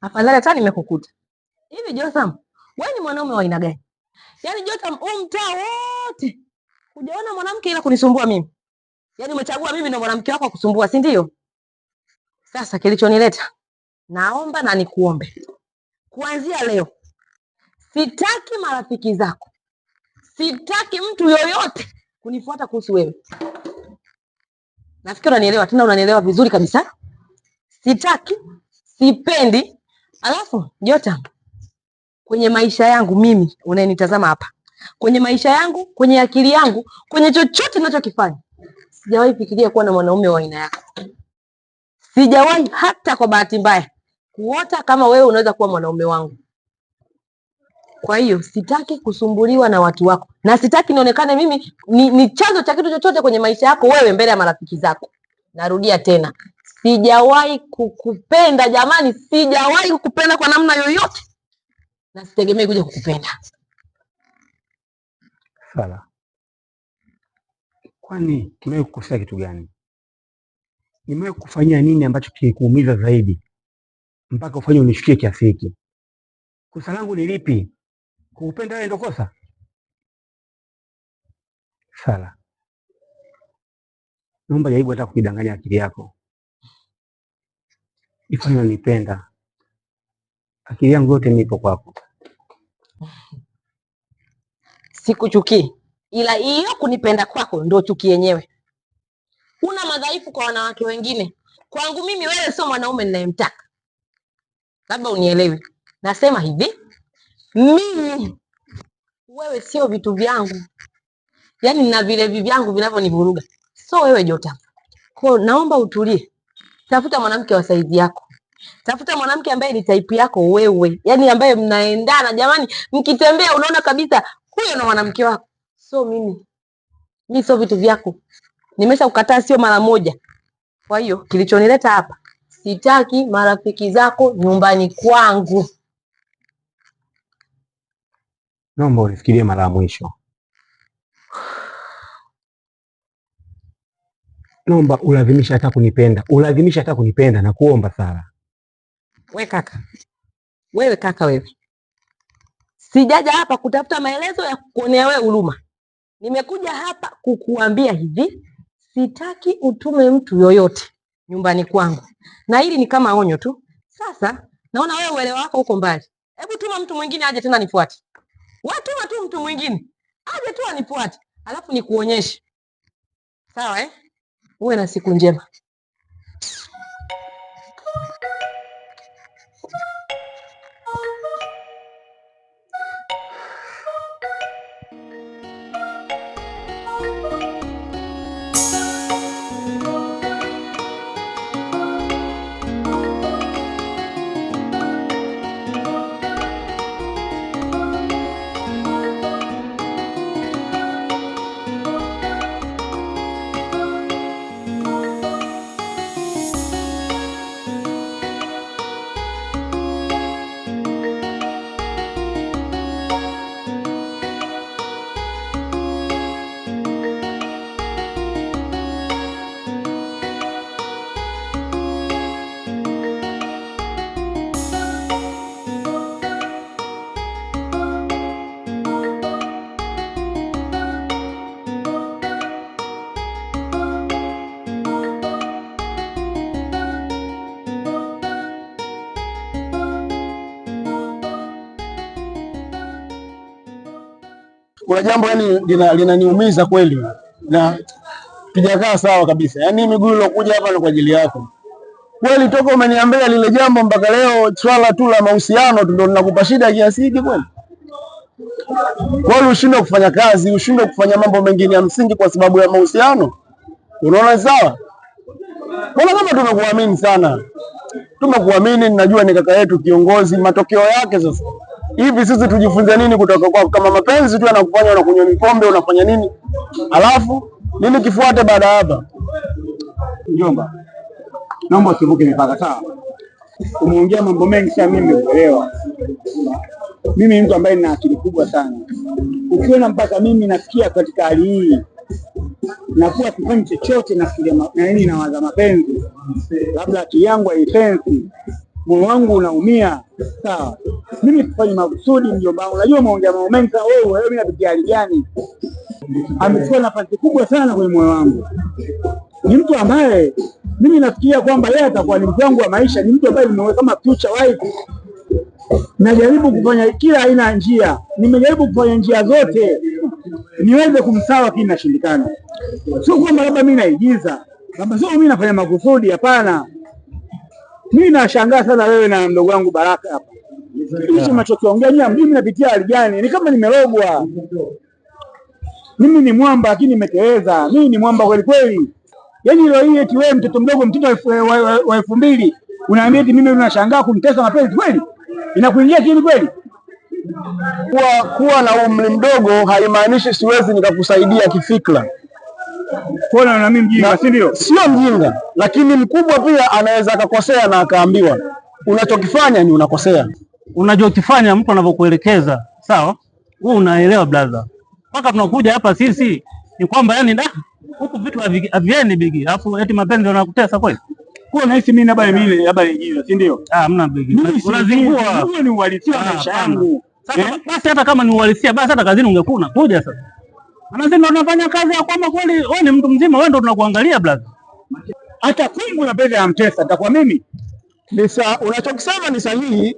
Afadhali hata nimekukuta. Hivi Jotham, wewe ni mwanaume wa aina gani? Yaani Jotham, mtaa wote hujaona mwanamke ila kunisumbua mimi. Yaani umechagua mimi ndo mwanamke wako kusumbua, si ndio? Sasa kilichonileta, naomba na nikuombe. Kuanzia leo sitaki marafiki zako. Sitaki mtu yoyote kunifuata kuhusu wewe. Nafikiri unanielewa, tena unanielewa vizuri kabisa. Sitaki, sipendi. Alafu Jotham, kwenye maisha yangu mimi unayenitazama hapa, kwenye maisha yangu, kwenye akili yangu, kwenye chochote ninachokifanya, sijawahi fikiria kuwa na mwanaume wa aina yako. Sijawahi hata kwa bahati mbaya kuota kama wewe unaweza kuwa mwanaume wangu. Kwa hiyo sitaki kusumbuliwa na watu wako, na sitaki nionekane mimi ni chanzo cha kitu chochote kwenye maisha yako wewe mbele ya marafiki zako. Narudia tena, sijawahi kukupenda jamani, sijawahi kukupenda kwa namna yoyote, na sitegemei kuja kukupenda. Sala, kwani nimewahi kukosea kitu gani? Nimewahi kufanyia nini ambacho kilikuumiza zaidi mpaka ufanye unishukie kiasi hiki? Kosa langu ni lipi? Kukupenda wewe ndio kosa? Sala, naomba jaribu hata kujidanganya akili yako. Ifanye unanipenda. Akili yangu yote nipo kwako. Sikuchukii, ila hiyo kunipenda kwako ndio chuki yenyewe. Una madhaifu kwa wanawake wengine. Kwangu mimi wewe sio mwanaume ninayemtaka. Labda unielewi. Nasema hivi, mimi wewe sio vitu vyangu. Yaani nina vile vyangu vinavyonivuruga. So wewe Jotham. Kwa naomba utulie. Tafuta mwanamke wa saizi yako. Tafuta mwanamke ambaye ni type yako wewe. Yaani ambaye mnaendana jamani, mkitembea unaona kabisa huyo ndo mwanamke wako. So mimi sio vitu vyako. Nimesha kukataa sio mara moja. Kwa hiyo kilichonileta hapa, sitaki marafiki zako nyumbani kwangu. Naomba unifikirie mara ya mwisho. Naomba ulazimisha hata kunipenda. Ulazimisha hata kunipenda na kuomba Sala. Wewe kaka. Wewe. Sijaja hapa kutafuta maelezo ya kukuonea wewe huruma. Nimekuja hapa kukuambia hivi, sitaki utume mtu yoyote nyumbani kwangu. Na hili ni kama onyo tu. Sasa naona wewe uelewa wako uko mbali. Hebu tuma mtu mwingine aje tena nifuate. Watuma tu mtu mwingine aje tu anifuate, alafu nikuonyeshe. Sawa Uwe na siku njema. Kuna jambo yani linaniumiza kweli na tujakaa sawa kabisa. Yaani miguu ilokuja hapa ni kwa ajili yako. Kweli toka umeniambia lile jambo mpaka leo swala tu la mahusiano ndio linakupa shida kiasi hiki kweli? Kwani ushindwe kufanya kazi, ushindwe kufanya mambo mengine ya msingi kwa sababu ya mahusiano? Unaona sawa? Mbona kama tumekuamini sana. Tumekuamini, ninajua ni kaka yetu kiongozi, matokeo yake sasa. Hivi sisi tujifunze nini kutoka kwa kama mapenzi tu yanakufanya unakunywa mipombe unafanya nini? Alafu nini kifuate baada hapa? Njomba, naomba usivuke mipaka sawa? Umeongea mambo mengi sana mimi kuelewa. Mimi mtu ambaye nina akili kubwa sana. Ukiona mpaka mimi nafikia katika hali hii nakuwa sifanyi chochote nafikiria na nini nawaza mapenzi. Labda akili yangu haipenzi. moyo wangu unaumia. Sawa, mimi sifanyi makusudi, mjomba wangu. Unajua umeongea mambo mengi sana wewe, mimi napitia hali gani? Amechukua nafasi kubwa sana kwenye moyo wangu. Ni mtu ambaye mimi nafikiria kwamba yeye atakuwa ni mtu wangu wa maisha. Ni mtu ambaye nimeweka kama future wife. Najaribu kufanya kila aina ya njia, nimejaribu kufanya njia zote niweze kumsawa, lakini nashindikana. Sio kwamba labda mimi naigiza, labda sio mimi nafanya makusudi, hapana. Mimi nashangaa sana wewe na mdogo wangu Baraka hapa. Hicho mnachokiongea nyinyi, mimi napitia hali gani? Ni kama nimerogwa. Mimi ni mwamba lakini nimeteleza. Mimi ni mwamba kweli kweli. Yaani leo hii eti wewe mtoto mdogo, mtoto wa 2000 unaambia eti mimi unashangaa kumtesa mapenzi kweli? Inakuingia kiini kweli? Kuwa na umri mdogo haimaanishi siwezi nikakusaidia kifikra. Kwa na mimi mjinga, si ndio? Sio mjinga, lakini mkubwa pia anaweza akakosea na akaambiwa unachokifanya ni unakosea. Unachokifanya mtu anavyokuelekeza, sawa? Wewe unaelewa brother. Mpaka tunakuja hapa sisi ni kwamba yani huku vitu haviendi bigi. Alafu eti mapenzi yanakutesa kweli? Kwa nahisi mimi labda nijiza, si ndio? Hamna bigi. Unazingua. Wewe ni uhalisia wa maisha yangu. Sasa basi hata kama ni uhalisia basi hata kazini ungekuwa unakuja sasa. Anasema ndio unafanya kazi ya kwamba kweli wewe ni mtu mzima, wewe ndio tunakuangalia brother. Hata Mungu na pesa yamtesa, nitakuwa mimi. Unachokisema ni sahihi.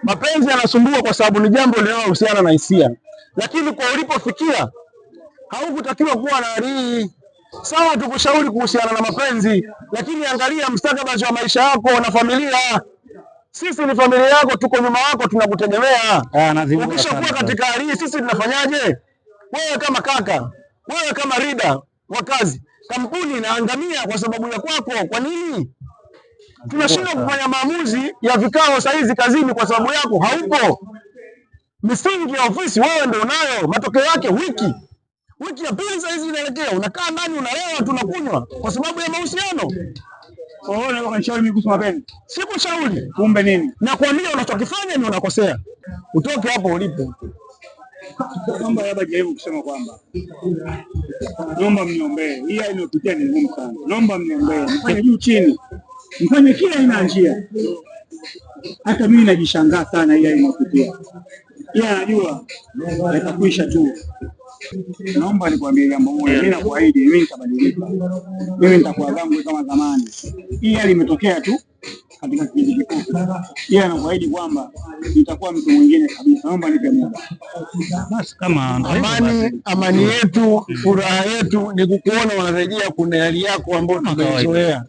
Mapenzi yanasumbua kwa sababu ni jambo linalohusiana na hisia. Lakini kwa ulipofikia haukutakiwa kuwa na hali hii. Sawa, tukushauri kuhusiana na mapenzi, lakini angalia mustakabali wa maisha yako na familia. Sisi ni familia yako, tuko nyuma yako, tunakutegemea. Ukishakuwa katika hali hii, sisi tunafanyaje? Wewe kama kaka, wewe kama leader wa kazi, kampuni inaangamia kwa sababu ya kwako. Kwa nini tunashindwa kufanya maamuzi ya vikao saizi kazini kwa sababu yako? Haupo. Misingi ya ofisi wewe ndio unayo, matokeo yake wiki ya pili saizi inaelekea, unakaa ndani unalewa, tunakunywa kwa sababu ya mahusiano. Wewe unanishauri mimi kuhusu mapenzi? Sikushauri. Kumbe nini? Nakwambia unachokifanya ni unakosea. Utoke hapo ulipo. Naomba labda jaribu kusema kwamba naomba mniombee. Hii inayopitia ni ngumu sana. Naomba mniombee. Mfanye juu chini. Mfanye kila aina njia. Hata mimi najishangaa sana hii inayopitia. Yeye anajua itakwisha tu. Naomba nikwambie jambo moja, mimi nakuahidi mimi nitabadilika. Mimi nitakuwa zangu kama zamani. Hii hali imetokea tu katika kipindi kifupi. Yeye anakuahidi kwamba nitakuwa mtu mwingine kabisa. Naomba nipe muda. Basi kama amani yetu, furaha yetu ni kukuona unarejea kuna hali yako ambayo tumeizoea.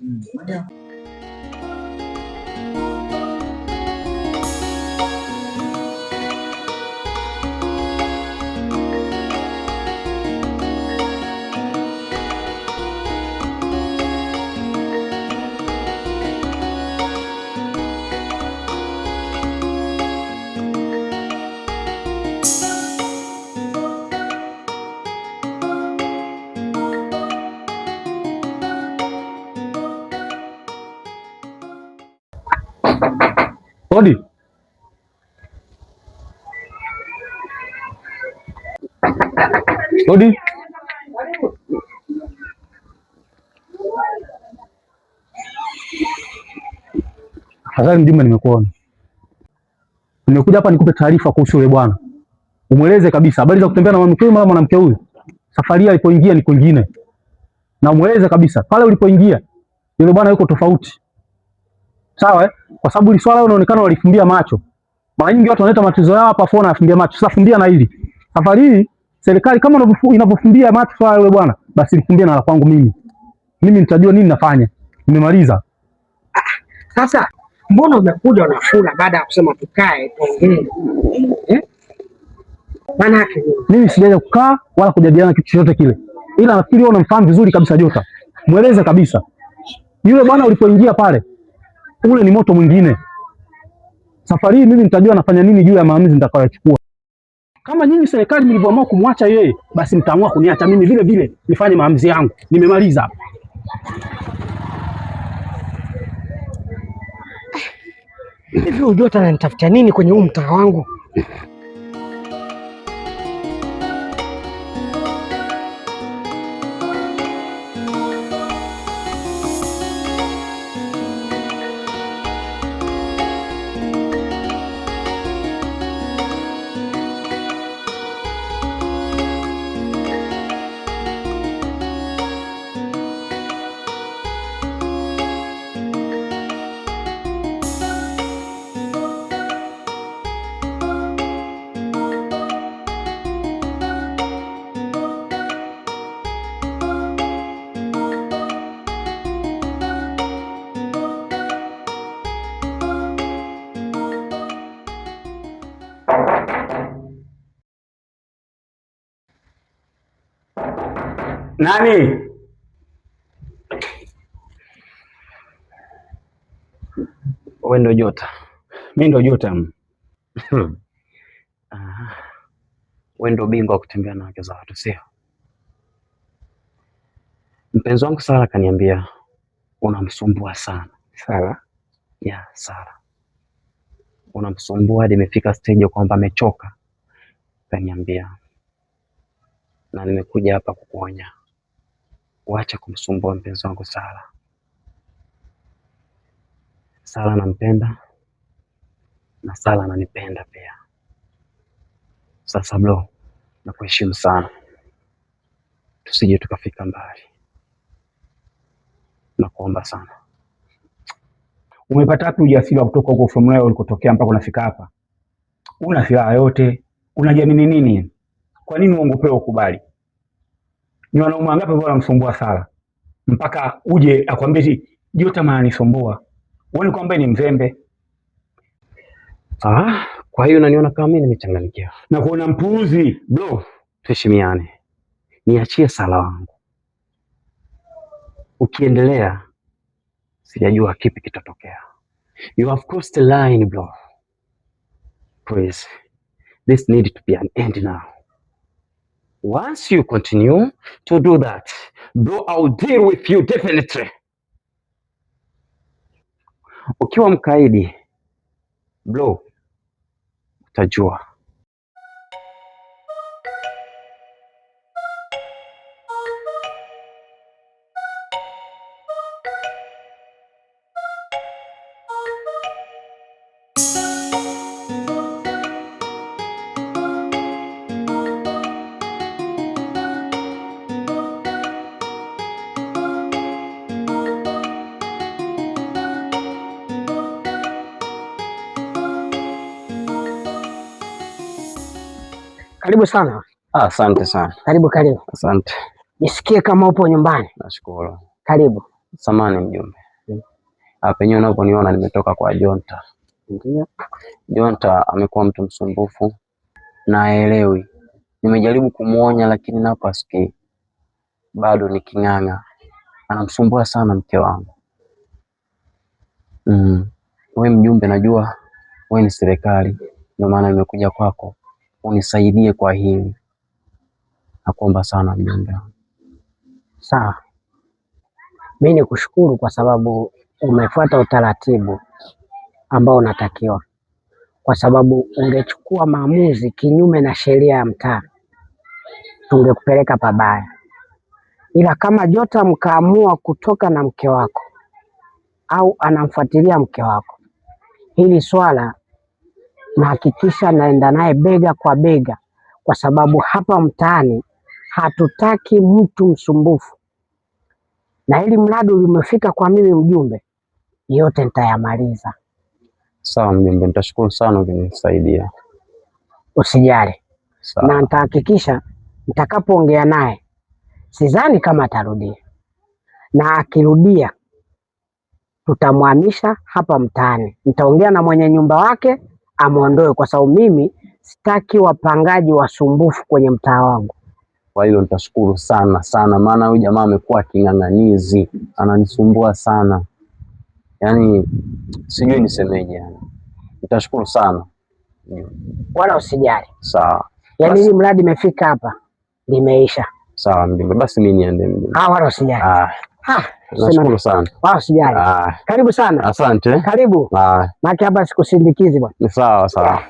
Odi. Odi. Afadhali mjumbe, nimekuona. Nimekuja hapa nikupe taarifa kuhusu yule bwana. Umweleze kabisa habari za kutembea na mwanamke huyu mara mwanamke huyu. Safari alipoingia ni kwingine. Na umweleze kabisa pale ulipoingia yule bwana yuko tofauti. Sawa Kwa sababu hili swala unaonekana walifumbia macho. Mara nyingi watu wanaleta matatizo yao hapa afu wanafumbia macho. Sasa fumbia na hili. Safari hii serikali kama inavyofumbia macho swala yule bwana, basi lifumbia na la kwangu mimi. Mimi nitajua nini nafanya. Nimemaliza. Sasa mbona umekuja unafula baada ya kusema tukae tuongee? Maana yake mimi sijaja kukaa wala kujadiliana kitu chochote kile. Ila nafikiri wewe unamfahamu vizuri kabisa Jota. Mueleze kabisa. Yule bwana ulipoingia pale, ule ni moto mwingine. Safari hii mimi nitajua nafanya nini juu ya maamuzi nitakayochukua. Kama nyinyi serikali mlivyoamua kumwacha yeye, basi mtaamua kuniacha mimi vile vile nifanye maamuzi yangu. Nimemaliza. Hivi Jota ananitafutia nini kwenye huu mtaa wangu? Nani? Wewe ndo Jota? Mimi ndo Jota. Wewe ndo bingwa wa kutembea na wake za watu, sio? Mpenzi wangu Sara kaniambia unamsumbua sana. Sara? Ya, Sara. Unamsumbua hadi imefika stage kwamba amechoka. Kaniambia. Na nimekuja hapa kukuonya. Waache kumsumbua mpenzi wangu Sara. Sara anampenda na Sara ananipenda pia. Sasa bro, nakuheshimu sana. Tusije tukafika mbali. Nakuomba sana. Umepata wapi ujasiri wa kutoka huko from where ulikotokea mpaka unafika hapa? Una silaha yote, unajiamini nini? Kwa nini uongope ukubali? Ni wanaume wangapi ambao wanamsumbua Sara mpaka uje akwambie Jota maana nisumbua? Uone kwamba ni mzembe. Kwa hiyo unaniona kama mimi nimechanganyikiwa. Na kuona mpuuzi. Bro, tuheshimiane. Niachie Sara wangu. Ukiendelea sijajua kipi kitatokea. You have crossed the line, bro. Please. This need to be an end now. Once you continue to do that, bro, I'll deal with you definitely. Ukiwa mkaidi, bro, utajua. Karibu sana. Asante sana. Karibu. Asante. Nisikie kama upo nyumbani. Nashukuru. Karibu. Samahani mjumbe. Penyewe unaponiona nimetoka kwa Jonta. Ndio. Jonta amekuwa mtu msumbufu na haelewi. Nimejaribu kumuonya lakini napo asikii. Bado ni king'ang'a. Anamsumbua sana mke wangu. Wewe mjumbe, najua wewe ni serikali, ndio maana nimekuja kwako unisaidie kwa hili. Nakuomba sana mjumbe. Sawa. Mimi nikushukuru kwa sababu umefuata utaratibu ambao unatakiwa, kwa sababu ungechukua maamuzi kinyume na sheria ya mtaa tungekupeleka pabaya. Ila kama Jota mkaamua kutoka na mke wako au anamfuatilia mke wako, hili swala nahakikisha naenda naye bega kwa bega, kwa sababu hapa mtaani hatutaki mtu msumbufu. Na hili mradi ulimefika kwa mimi mjumbe, yote nitayamaliza. Sawa mjumbe, nitashukuru sana ukinisaidia. Usijali. Sawa. Na nitahakikisha nitakapoongea naye, sidhani kama atarudia, na akirudia tutamhamisha hapa mtaani. Nitaongea na mwenye nyumba wake amuondoe, kwa sababu mimi sitaki wapangaji wasumbufu kwenye mtaa wangu. Kwa hilo nitashukuru sana sana, maana huyu jamaa amekuwa king'ang'anizi, ananisumbua sana. Yaani sijui nisemeje yani. Nitashukuru sana. Wala usijali. Sawa. Yaani hili mradi imefika hapa limeisha. Sawa mjumbe, basi mimi niende mjumbe. Wala usijali. Nashukuru sana. Wala usijali. Karibu sana. Asante. Karibu. Maki hapa sikusindikizi bwana. Sawa sawa.